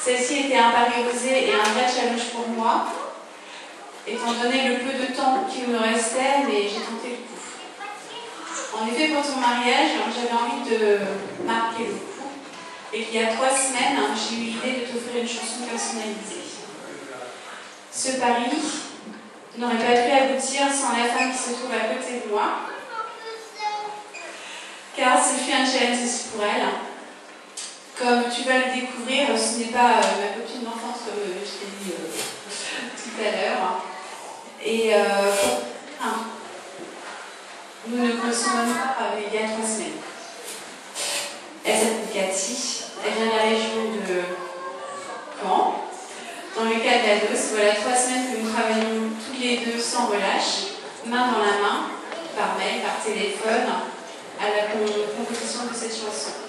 Celle-ci était un pari osé et un vrai challenge pour moi, étant donné le peu de temps qu'il me restait, mais j'ai tenté le coup. En effet, pour ton mariage, j'avais envie de marquer le coup, et qu'il y a 3 semaines, j'ai eu l'idée de t'offrir une chanson personnalisée. Ce pari n'aurait pas pu aboutir sans la femme qui se trouve à côté de moi, car ce fut un challenge aussi pour elle. Comme tu vas le découvrir, ce n'est pas ma copine d'enfance comme je t'ai dit tout à l'heure. Et nous ne connaissons même pas il y a 3 semaines. Elle s'appelle Cathy, elle vient de la région de Caen, dans le Calvados. Voilà 3 semaines que nous travaillons toutes les deux sans relâche, main dans la main, par mail, par téléphone, à la composition de cette chanson.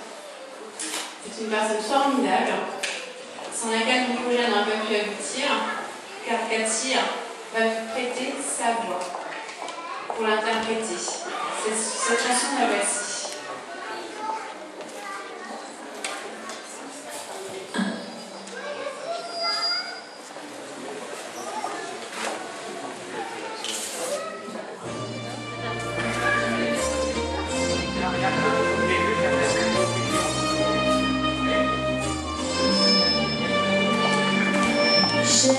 C'est une personne formidable, sans laquelle mon projet n'aurait pas pu aboutir, car Cathy va me prêter sa voix pour l'interpréter. Cette chanson, la voici. Je l'ai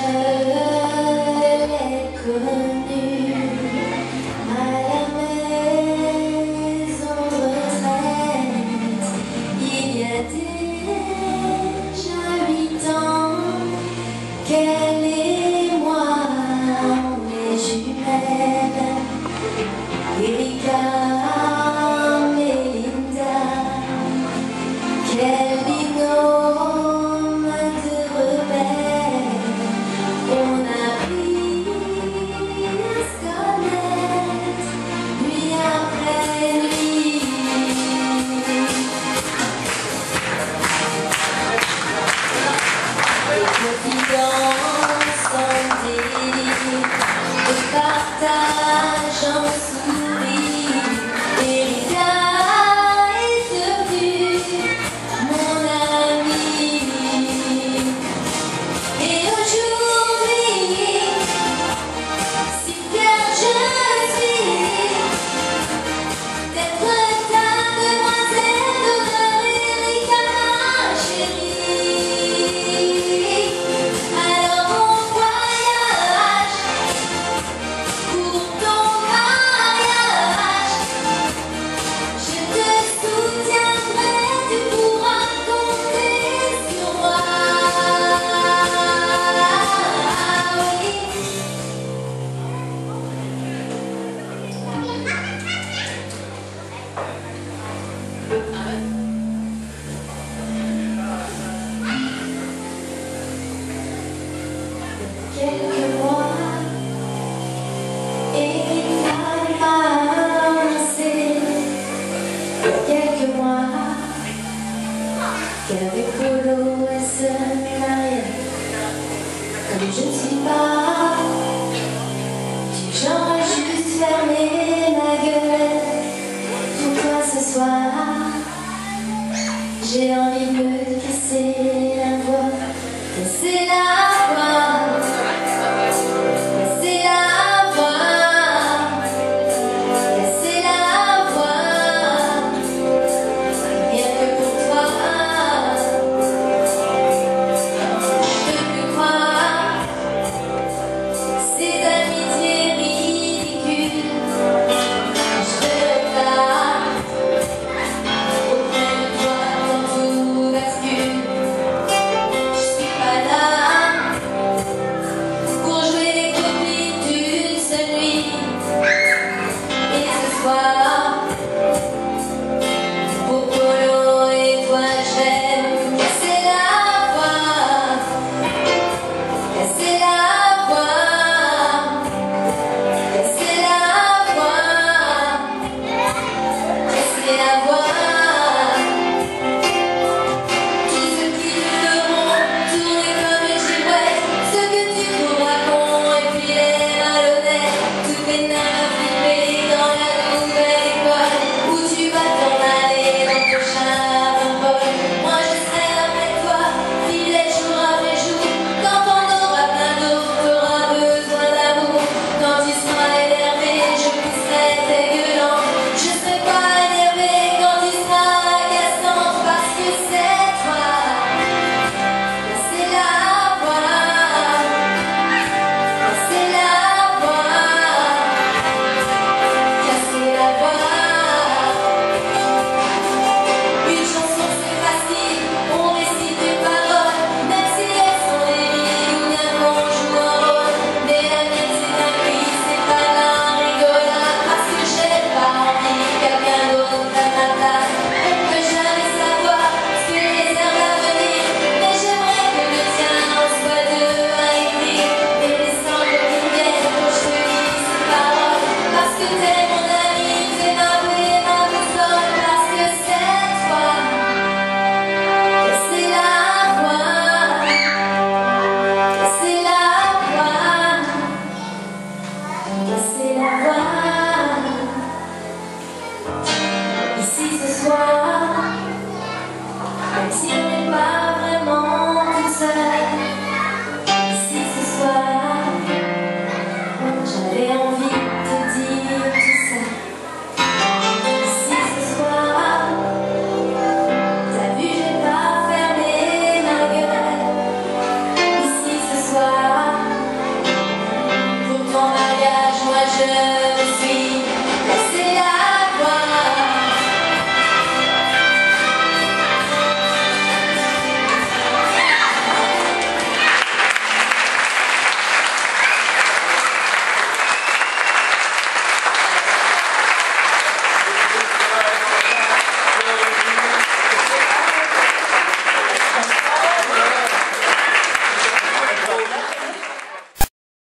connue à la maison retraite il y a déjà 8 ans qu'elle et moi on est jumelles. Erika, Melinda, quel binôme de rebelles. On a appris à se connaître nuit après nuit. Les confidences en délire, le partage en sourire. Erika est devenue mon amie. Et aujourd'hui, si fière je suis d'être ta demoiselle d'honneur, Erika ma chérie. Alors bon voyage pour ton mariage, je te soutiendrai, tu pourras compter sur moi. Quelques mois et il fallait avancer. Quelques mois qu'avec Polo elle se mariait. Comme je ne suis pas du genre à juste fermer la gueule, pour toi ce soir j'ai envie de me